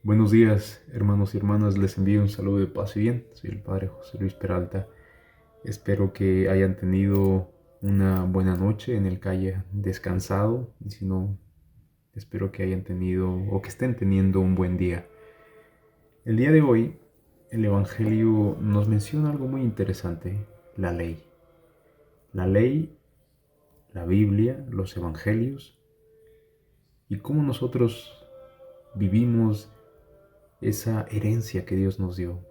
Buenos días, hermanos y hermanas. Les envío un saludo de paz y bien. Soy el Padre José Luis Peralta. Espero que hayan tenido una buena noche en el que hayan descansado. Y si no, espero que hayan tenido o que estén teniendo un buen día. El día de hoy, el Evangelio nos menciona algo muy interesante: la ley. La ley, la Biblia, los Evangelios y cómo nosotros vivimos esa herencia que Dios nos dio.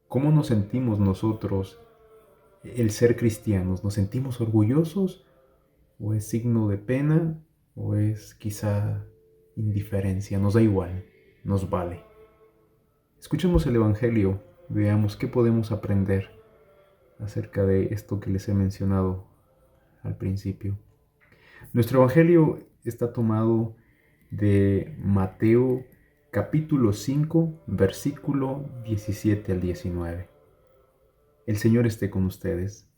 ¿Cómo nos sentimos nosotros el ser cristianos? ¿Nos sentimos orgullosos o es signo de pena o es quizá indiferencia? Nos da igual, nos vale. Escuchemos el Evangelio, veamos qué podemos aprender acerca de esto que les he mencionado al principio. Nuestro Evangelio está tomado de Mateo capítulo 5, versículo 17 al 19. El Señor esté con ustedes.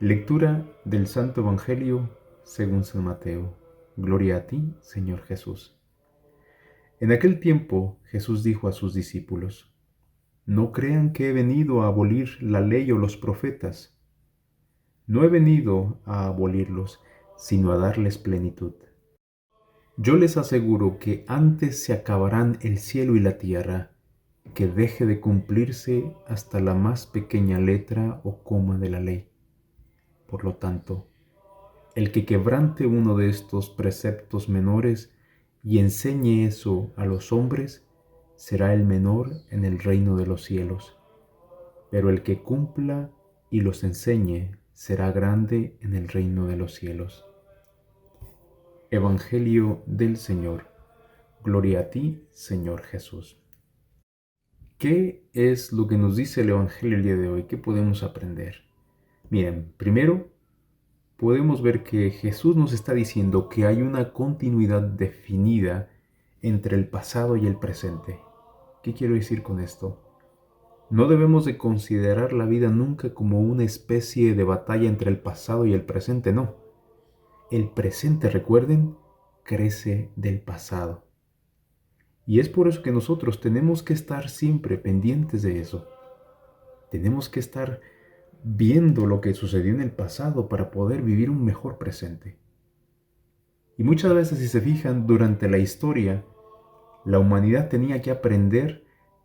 Lectura del Santo Evangelio según San Mateo. Gloria a ti, Señor Jesús. En aquel tiempo Jesús dijo a sus discípulos: No crean que he venido a abolir la ley o los profetas. No he venido a abolirlos, sino a darles plenitud. Yo les aseguro que antes se acabarán el cielo y la tierra, que deje de cumplirse hasta la más pequeña letra o coma de la ley. Por lo tanto, el que quebrante uno de estos preceptos menores y enseñe eso a los hombres, será el menor en el reino de los cielos. Pero el que cumpla y los enseñe, será grande en el reino de los cielos. Evangelio del Señor. Gloria a ti, Señor Jesús. ¿Qué es lo que nos dice el Evangelio el día de hoy? ¿Qué podemos aprender? Miren, primero podemos ver que Jesús nos está diciendo que hay una continuidad definida entre el pasado y el presente. ¿Qué quiero decir con esto? No debemos de considerar la vida nunca como una especie de batalla entre el pasado y el presente, no. El presente, recuerden, crece del pasado. Y es por eso que nosotros tenemos que estar siempre pendientes de eso. Tenemos que estar viendo lo que sucedió en el pasado para poder vivir un mejor presente. Y muchas veces, si se fijan, durante la historia, la humanidad tenía que aprender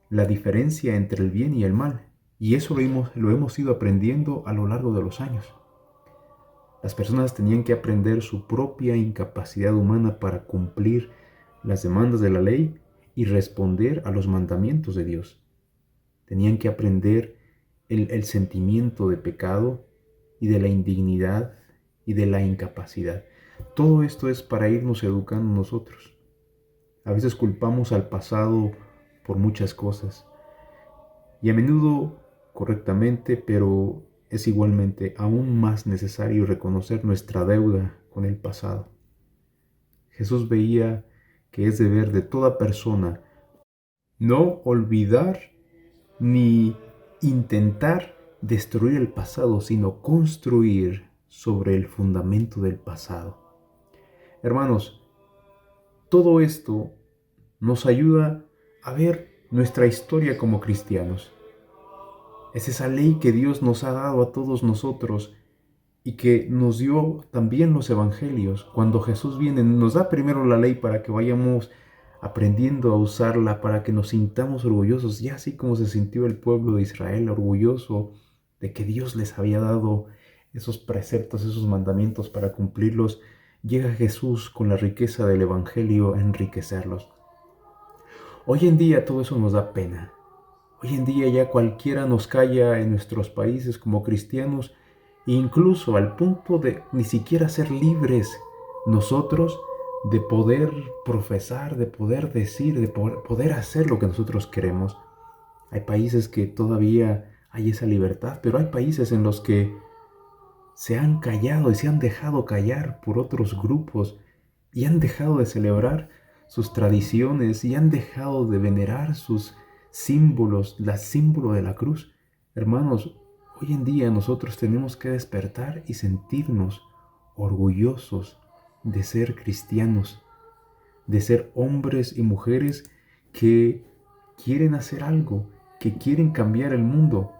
la diferencia entre el bien y el mal. Y eso lo hemos ido aprendiendo a lo largo de los años. Las personas tenían que aprender su propia incapacidad humana para cumplir las demandas de la ley y responder a los mandamientos de Dios. Tenían que aprender el sentimiento de pecado y de la indignidad y de la incapacidad. Todo esto es para irnos educando nosotros. A veces culpamos al pasado por muchas cosas y a menudo correctamente, pero es igualmente aún más necesario reconocer nuestra deuda con el pasado. Jesús veía que es deber de toda persona no olvidar ni intentar destruir el pasado, sino construir sobre el fundamento del pasado. Hermanos, todo esto nos ayuda a ver nuestra historia como cristianos. Es esa ley que Dios nos ha dado a todos nosotros y que nos dio también los evangelios. Cuando Jesús viene, nos da primero la ley para que vayamos aprendiendo a usarla, para que nos sintamos orgullosos, ya así como se sintió el pueblo de Israel orgulloso de que Dios les había dado esos preceptos, esos mandamientos para cumplirlos. Llega Jesús con la riqueza del evangelio a enriquecerlos. Hoy en día todo eso nos da pena. Hoy en día ya cualquiera nos calla en nuestros países como cristianos, incluso al punto de ni siquiera ser libres nosotros de poder profesar, de poder decir, de poder hacer lo que nosotros queremos. Hay países que todavía hay esa libertad, pero hay países en los que se han callado y se han dejado callar por otros grupos y han dejado de celebrar sus tradiciones y han dejado de venerar sus símbolos, la símbolo de la cruz. Hermanos, hoy en día nosotros tenemos que despertar y sentirnos orgullosos de ser cristianos, de ser hombres y mujeres que quieren hacer algo, que quieren cambiar el mundo.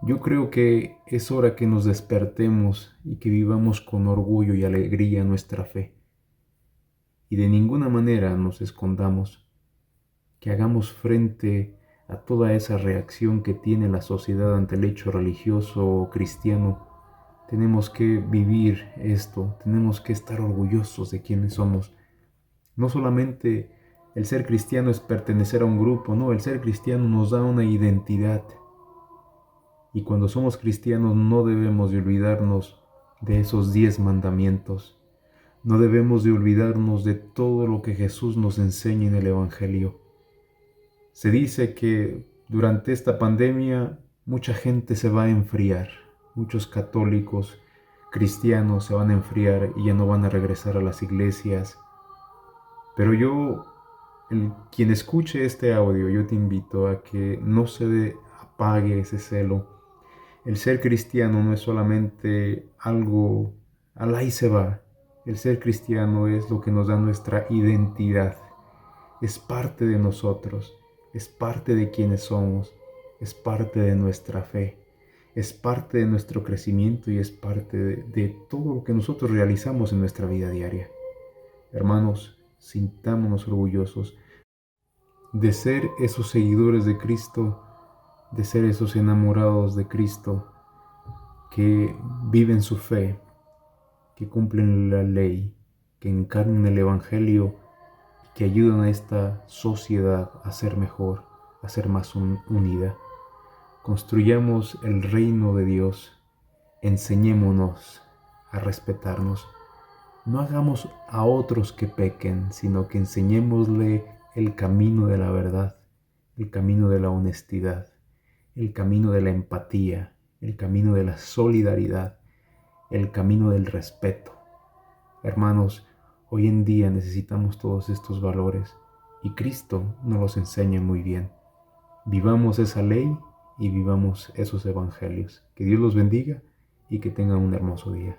Yo creo que es hora que nos despertemos y que vivamos con orgullo y alegría nuestra fe. Y de ninguna manera nos escondamos, que hagamos frente a toda esa reacción que tiene la sociedad ante el hecho religioso o cristiano. Tenemos que vivir esto, tenemos que estar orgullosos de quienes somos. No solamente el ser cristiano es pertenecer a un grupo, no, el ser cristiano nos da una identidad. Y cuando somos cristianos no debemos de olvidarnos de esos 10 mandamientos. No debemos de olvidarnos de todo lo que Jesús nos enseña en el Evangelio. Se dice que durante esta pandemia mucha gente se va a enfriar. Muchos católicos, cristianos se van a enfriar y ya no van a regresar a las iglesias. Pero quien escuche este audio, yo te invito a que no se apague ese celo. El ser cristiano no es solamente algo al ahí se va. El ser cristiano es lo que nos da nuestra identidad. Es parte de nosotros, es parte de quienes somos, es parte de nuestra fe, es parte de nuestro crecimiento y es parte de todo lo que nosotros realizamos en nuestra vida diaria. Hermanos, sintámonos orgullosos de ser esos seguidores de Cristo, de ser esos enamorados de Cristo, que viven su fe, que cumplen la ley, que encarnan el Evangelio y que ayudan a esta sociedad a ser mejor, a ser más unida. Construyamos el reino de Dios, enseñémonos a respetarnos. No hagamos a otros que pequen, sino que enseñémosle el camino de la verdad, el camino de la honestidad, el camino de la empatía, el camino de la solidaridad, el camino del respeto. Hermanos, hoy en día necesitamos todos estos valores y Cristo nos los enseña muy bien. Vivamos esa ley y vivamos esos evangelios. Que Dios los bendiga y que tengan un hermoso día.